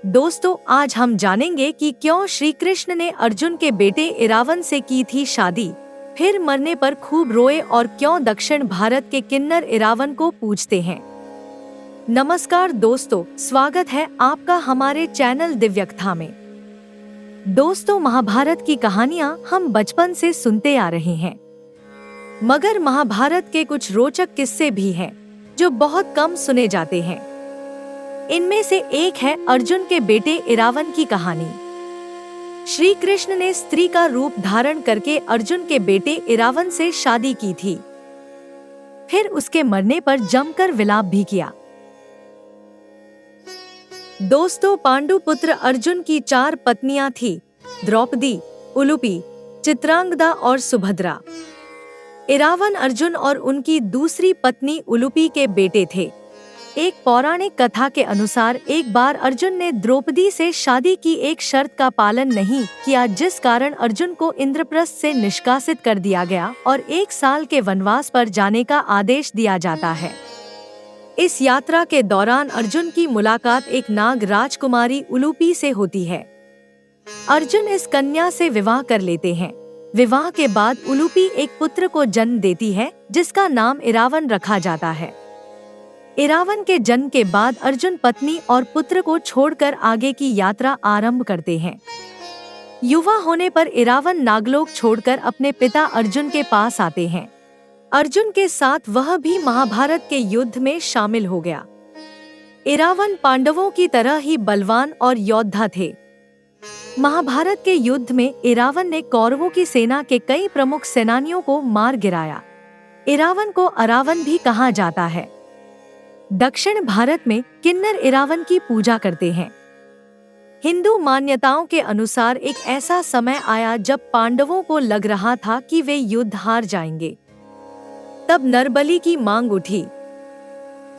दोस्तों, आज हम जानेंगे कि क्यों श्री कृष्ण ने अर्जुन के बेटे इरावन से की थी शादी, फिर मरने पर खूब रोए और क्यों दक्षिण भारत के किन्नर इरावन को पूजते हैं। नमस्कार दोस्तों, स्वागत है आपका हमारे चैनल दिव्यकथा में। दोस्तों, महाभारत की कहानियां हम बचपन से सुनते आ रहे हैं, मगर महाभारत के कुछ रोचक किस्से भी हैं जो बहुत कम सुने जाते हैं। इनमें से एक है अर्जुन के बेटे इरावन की कहानी। श्री कृष्ण ने स्त्री का रूप धारण करके अर्जुन के बेटे इरावन से शादी की थी, फिर उसके मरने पर जमकर विलाप भी किया। दोस्तों, पांडुपुत्र अर्जुन की 4 पत्नियां थीं: द्रौपदी, उलूपी, चित्रांगदा और सुभद्रा। इरावन अर्जुन और उनकी दूसरी पत्नी उलूपी के बेटे थे। एक पौराणिक कथा के अनुसार एक बार अर्जुन ने द्रौपदी से शादी की एक शर्त का पालन नहीं किया, जिस कारण अर्जुन को इंद्रप्रस्थ से निष्कासित कर दिया गया और 1 साल के वनवास पर जाने का आदेश दिया जाता है। इस यात्रा के दौरान अर्जुन की मुलाकात एक नाग राजकुमारी उलूपी से होती है। अर्जुन इस कन्या से विवाह कर लेते हैं। विवाह के बाद उलूपी एक पुत्र को जन्म देती है, जिसका नाम इरावन रखा जाता है। इरावन के जन्म के बाद अर्जुन पत्नी और पुत्र को छोड़कर आगे की यात्रा आरंभ करते हैं। युवा होने पर इरावन नागलोक छोड़कर अपने पिता अर्जुन के पास आते हैं। अर्जुन के साथ वह भी महाभारत के युद्ध में शामिल हो गया। इरावन पांडवों की तरह ही बलवान और योद्धा थे। महाभारत के युद्ध में इरावन ने कौरवों की सेना के कई प्रमुख सेनानियों को मार गिराया। इरावन को अरावन भी कहा जाता है। दक्षिण भारत में किन्नर इरावन की पूजा करते हैं। हिंदू मान्यताओं के अनुसार एक ऐसा समय आया जब पांडवों को लग रहा था कि वे युद्ध हार जाएंगे। तब नरबलि की मांग उठी।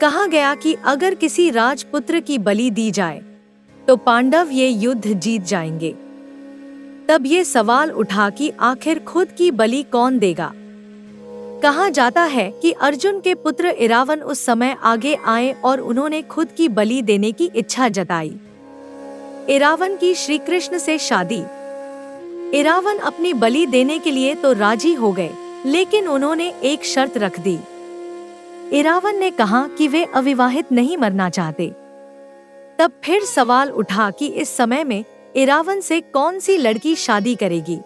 कहा गया कि अगर किसी राजपुत्र की बलि दी जाए तो पांडव ये युद्ध जीत जाएंगे। तब ये सवाल उठा कि आखिर खुद की बलि कौन देगा। कहा जाता है कि अर्जुन के पुत्र इरावन उस समय आगे आए और उन्होंने खुद की बलि देने की इच्छा जताई। इरावन की श्री कृष्ण से शादी। इरावन अपनी बलि देने के लिए तो राजी हो गए, लेकिन उन्होंने एक शर्त रख दी। इरावन ने कहा कि वे अविवाहित नहीं मरना चाहते। तब फिर सवाल उठा कि इस समय में इरावन से कौन सी लड़की शादी करेगी।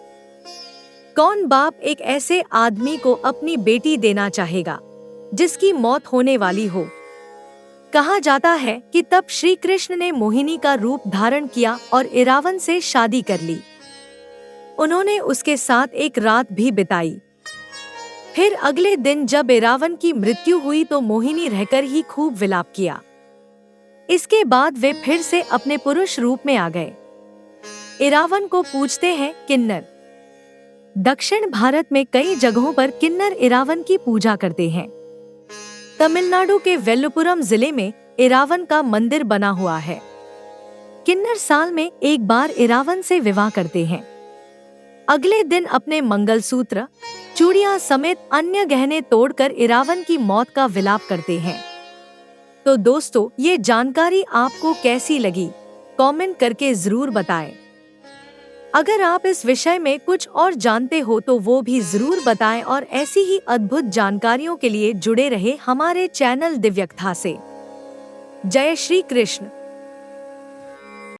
कौन बाप एक ऐसे आदमी को अपनी बेटी देना चाहेगा जिसकी मौत होने वाली हो। कहा जाता है कि तब श्री कृष्ण ने मोहिनी का रूप धारण किया और इरावन से शादी कर ली। उन्होंने उसके साथ एक रात भी बिताई। फिर अगले दिन जब इरावन की मृत्यु हुई तो मोहिनी रहकर ही खूब विलाप किया। इसके बाद वे फिर से अपने पुरुष रूप में आ गए। इरावन को पूजते हैं किन्नर। दक्षिण भारत में कई जगहों पर किन्नर इरावन की पूजा करते हैं। तमिलनाडु के वेल्लुपुरम जिले में इरावन का मंदिर बना हुआ है। किन्नर साल में एक बार इरावन से विवाह करते हैं। अगले दिन अपने मंगलसूत्र, चूड़ियां समेत अन्य गहने तोड़कर इरावन की मौत का विलाप करते हैं। तो दोस्तों, ये जानकारी आपको कैसी लगी, कमेंट करके जरूर बताएं। अगर आप इस विषय में कुछ और जानते हो तो वो भी जरूर बताएं और ऐसी ही अद्भुत जानकारियों के लिए जुड़े रहे हमारे चैनल दिव्यकथा से। जय श्री कृष्ण।